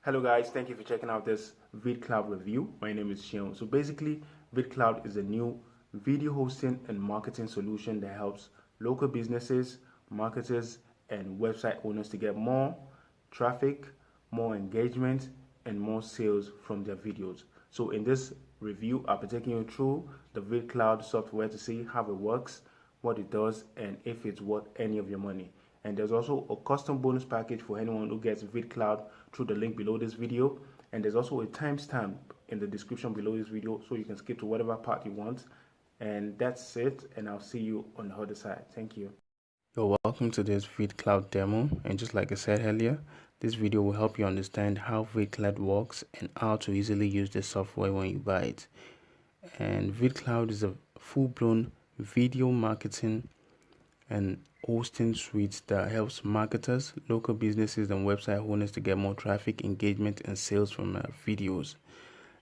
Hello guys, thank you for checking out this VidCloud review. My name is Shion. So basically, VidCloud is a new video hosting and marketing solution that helps local businesses, marketers, and website owners to get more traffic, more engagement, and more sales from their videos. So in this review, I'll be taking you through the VidCloud software to see how it works, what it does, and if it's worth any of your money. And there's also a custom bonus package for anyone who gets VidCloud through the link below this video. And there's also a timestamp in the description below this video, so you can skip to whatever part you want. And that's it, and I'll see you on the other side. Thank you. You're welcome to this VidCloud demo, and just like I said earlier, this video will help you understand how VidCloud works and how to easily use the software when you buy it. And VidCloud is a full-blown video marketing and hosting suite that helps marketers, local businesses, and website owners to get more traffic, engagement, and sales from videos.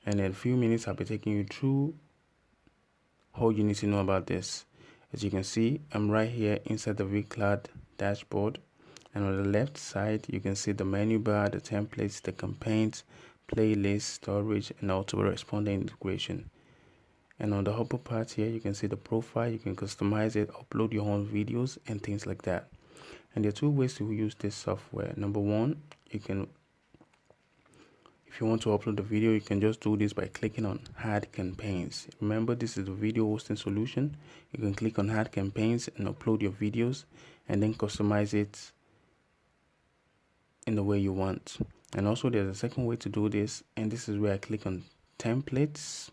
And in a few minutes, I'll be taking you through all you need to know about this. As you can see, I'm right here inside the VidCloud dashboard, and on the left side, you can see the menu bar, the templates, the campaigns, playlist, storage, and auto-responding integration. And on the upper part here, you can see the profile. You can customize it, upload your own videos, and things like that. And there are two ways to use this software. Number one, if you want to upload the video, you can just do this by clicking on Add Campaigns. Remember, this is the video hosting solution. You can click on Add Campaigns and upload your videos, and then customize it in the way you want. And also, there's a second way to do this, and this is where I click on Templates.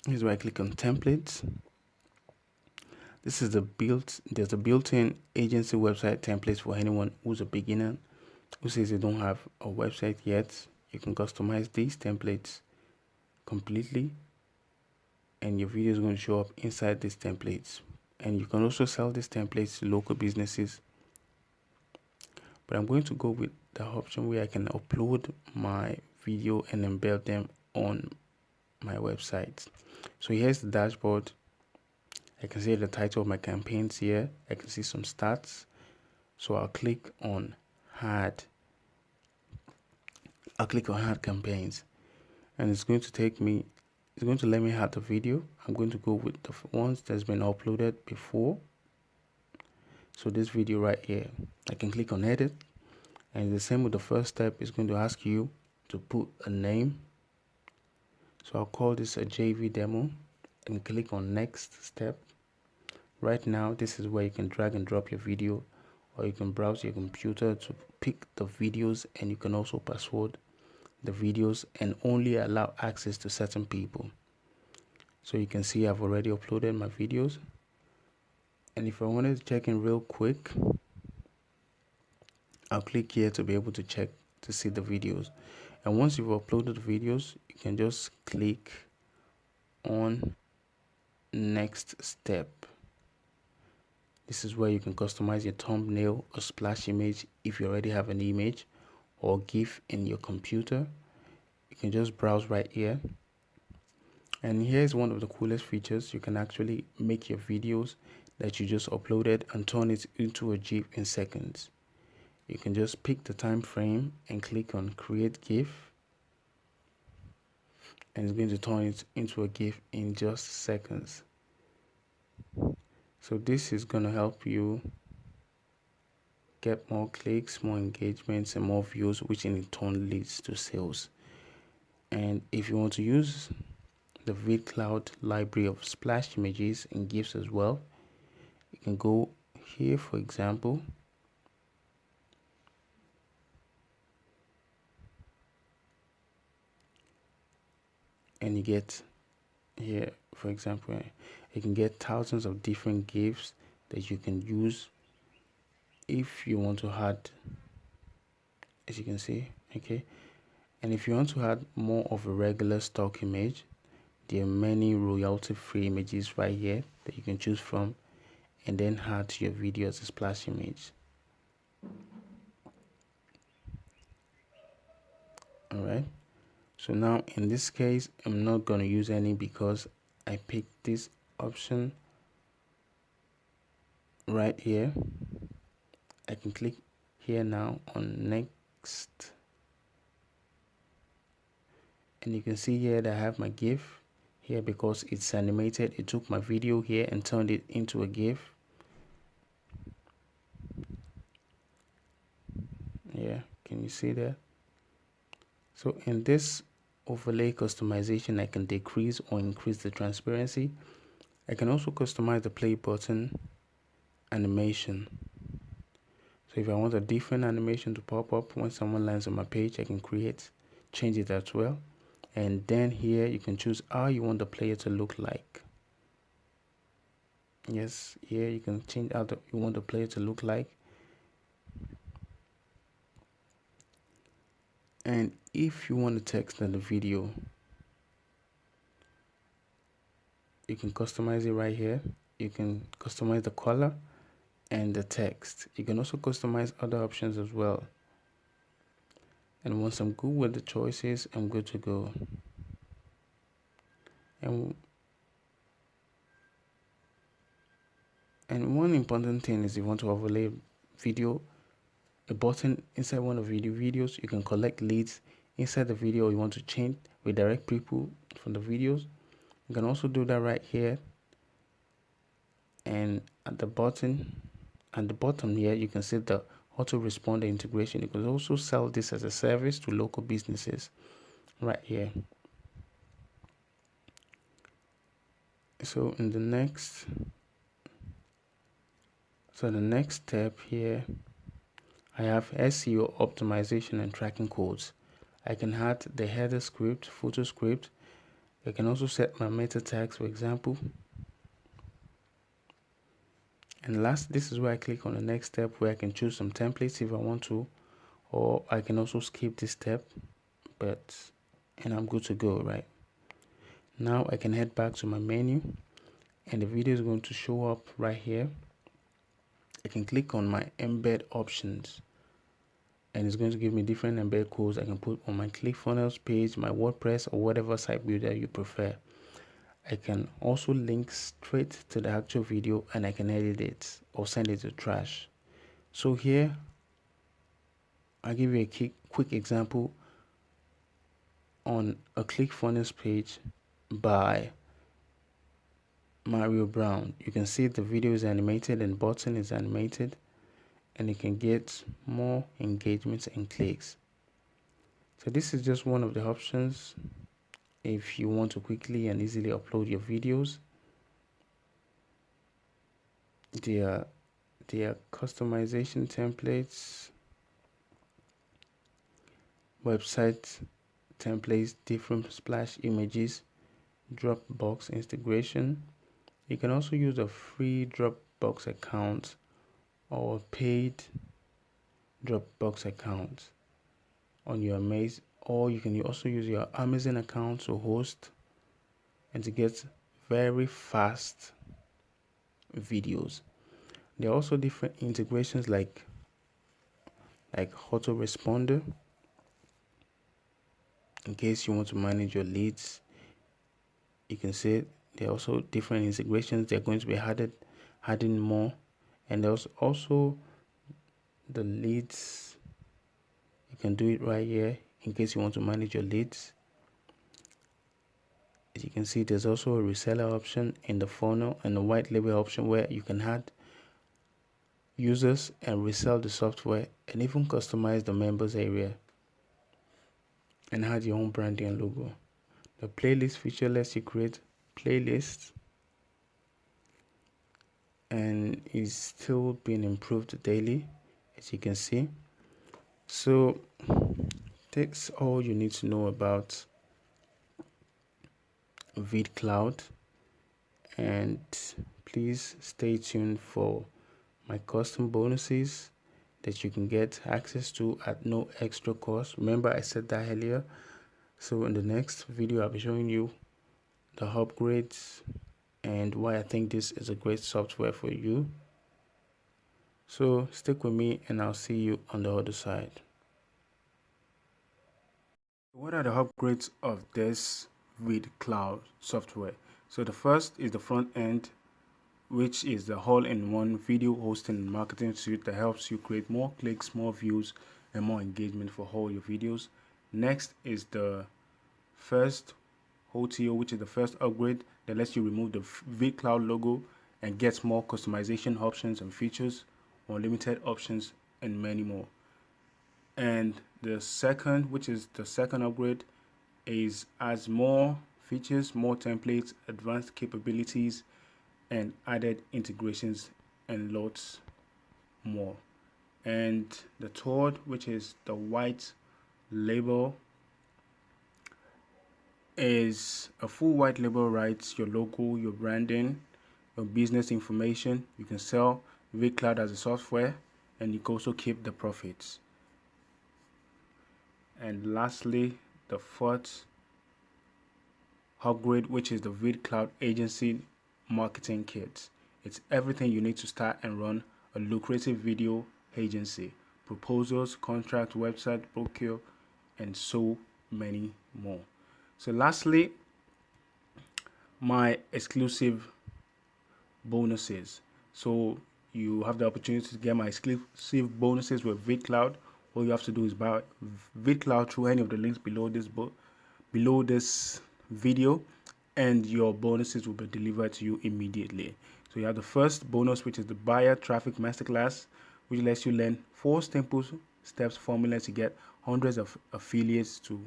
Here's where I click on templates. This is there's a built-in agency website templates for anyone who's a beginner who says they don't have a website yet. You can customize these templates completely, and your video is going to show up inside these templates. And you can also sell these templates to local businesses. But I'm going to go with the option where I can upload my video and embed them on my website. So here's the dashboard. I can see the title of my campaigns here. I can see some stats. So I'll click on Add Campaigns, and it's going to let me add the video. I'm going to go with the ones that's been uploaded before. So this video right here, I can click on Edit, and the same with the first step. It's going to ask you to put a name. So I'll call this a JV demo and click on Next Step. Right now, this is where you can drag and drop your video, or you can browse your computer to pick the videos, and you can also password the videos and only allow access to certain people. So you can see I've already uploaded my videos. And if I wanted to check in real quick, I'll click here to be able to check to see the videos. And once you've uploaded the videos, you can just click on Next Step. This is where you can customize your thumbnail or splash image if you already have an image or GIF in your computer. You can just browse right here. And here's one of the coolest features. You can actually make your videos that you just uploaded and turn it into a GIF in seconds. You can just pick the time frame and click on Create GIF, and it's going to turn it into a GIF in just seconds. So this is going to help you get more clicks, more engagements, and more views, which in turn leads to sales. And if you want to use the VidCloud library of splash images and GIFs as well, you can go here, for example. And you get here, for example, you can get thousands of different GIFs that you can use if you want to add, as you can see, okay. And if you want to add more of a regular stock image, there are many royalty-free images right here that you can choose from, and then add to your video as a splash image. All right. So now in this case, I'm not going to use any because I picked this option right here I can click here now on next, and you can see here that I have my GIF here because it's animated. It took my video here and turned it into a GIF. Yeah, can you see that? So in this overlay customization, I can decrease or increase the transparency. I can also customize the play button animation. So if I want a different animation to pop up when someone lands on my page, I can change it as well. And then here you can choose how you want the player to look like. Yes, here you can change how you want the player to look like. And if you want the text in the video, you can customize it right here. You can customize the color and the text. You can also customize other options as well. And once I'm good with the choices, I'm good to go. And one important thing is, if you want to overlay video, a button inside one of the videos, you can collect leads inside the video. You want to change, redirect people from the videos, you can also do that right here. And at the bottom here, you can see the autoresponder integration. You can also sell this as a service to local businesses right here. So the next step here, I have SEO optimization and tracking codes. I can add the header script, photo script. I can also set my meta tags, for example. And last, this is where I click on the next step, where I can choose some templates if I want to, or I can also skip this step, and I'm good to go. Right now I can head back to my menu, and the video is going to show up right here. I can click on my embed options, and it's going to give me different embed codes I can put on my ClickFunnels page, my WordPress, or whatever site builder you prefer. I can also link straight to the actual video, and I can edit it or send it to trash. So here, I'll give you a quick example on a ClickFunnels page by Mario Brown. You can see the video is animated and button is animated, and you can get more engagements and clicks. So this is just one of the options if you want to quickly and easily upload your videos. There are customization templates, website templates, different splash images, Dropbox integration. You can also use a free Dropbox account or paid Dropbox account on your Amazon, or you can also use your Amazon account to host and to get very fast videos. There are also different integrations like autoresponder, in case you want to manage your leads. You can see there are also different integrations. They're going to be adding more, and there's also the leads. You can do it right here in case you want to manage your leads. As you can see, there's also a reseller option in the funnel and a white label option where you can add users and resell the software, and even customize the members area and add your own branding and logo. The playlist feature lets you create playlists and is still being improved daily, as you can see. So that's all you need to know about VidCloud, and please stay tuned for my custom bonuses that you can get access to at no extra cost. Remember, I said that earlier. So in the next video, I'll be showing you the upgrades and why I think this is a great software for you. So stick with me, and I'll see you on the other side. What are the upgrades of this VidCloud software? So the first is the front end which is the all-in-one video hosting and marketing suite that helps you create more clicks, more views, and more engagement for all your videos. Next is the first OTO, which is the first upgrade that lets you remove the VidCloud logo and gets more customization options and features, unlimited options, and many more. And the second, which is the second upgrade, has more features, more templates, advanced capabilities, and added integrations, and lots more. And the third, which is the white label, is a full white label, writes your logo, your branding, your business information. You can sell VidCloud as a software, and you can also keep the profits. And lastly, the fourth upgrade, which is the VidCloud Agency Marketing Kit. It's everything you need to start and run a lucrative video agency: proposals, contract, website, procure, and so many more. So lastly, my exclusive bonuses. So you have the opportunity to get my exclusive bonuses with VidCloud. All you have to do is buy VidCloud through any of the links below this video, and your bonuses will be delivered to you immediately. So you have the first bonus, which is the buyer traffic masterclass, which lets you learn 4 simple steps formula to get hundreds of affiliates to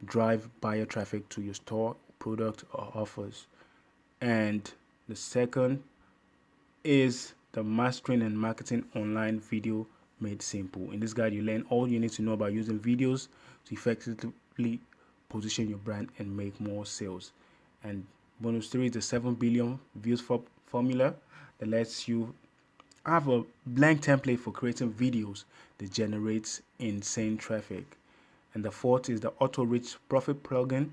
drive buyer traffic to your store, product, or offers. And the second is the Mastering and Marketing Online Video Made Simple. In this guide, you learn all you need to know about using videos to effectively position your brand and make more sales. And bonus 3 is the 7 billion views formula that lets you have a blank template for creating videos that generates insane traffic. And the fourth is the auto reach profit plugin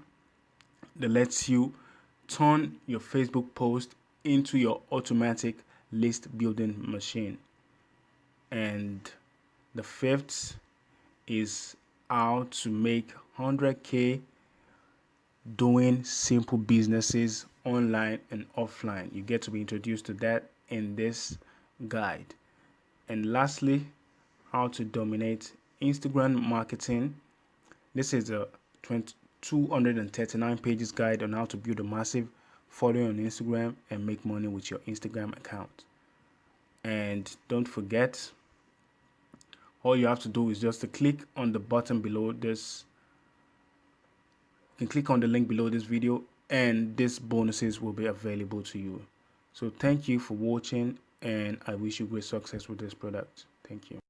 that lets you turn your Facebook post into your automatic list building machine. And the fifth is how to make 100K doing simple businesses online and offline. You get to be introduced to that in this guide. And lastly, how to dominate Instagram marketing. This is a 239 pages guide on how to build a massive following on Instagram and make money with your Instagram account. And don't forget, all you have to do is just to click on the button below this. You can click on the link below this video, and these bonuses will be available to you. So thank you for watching, and I wish you great success with this product. Thank you.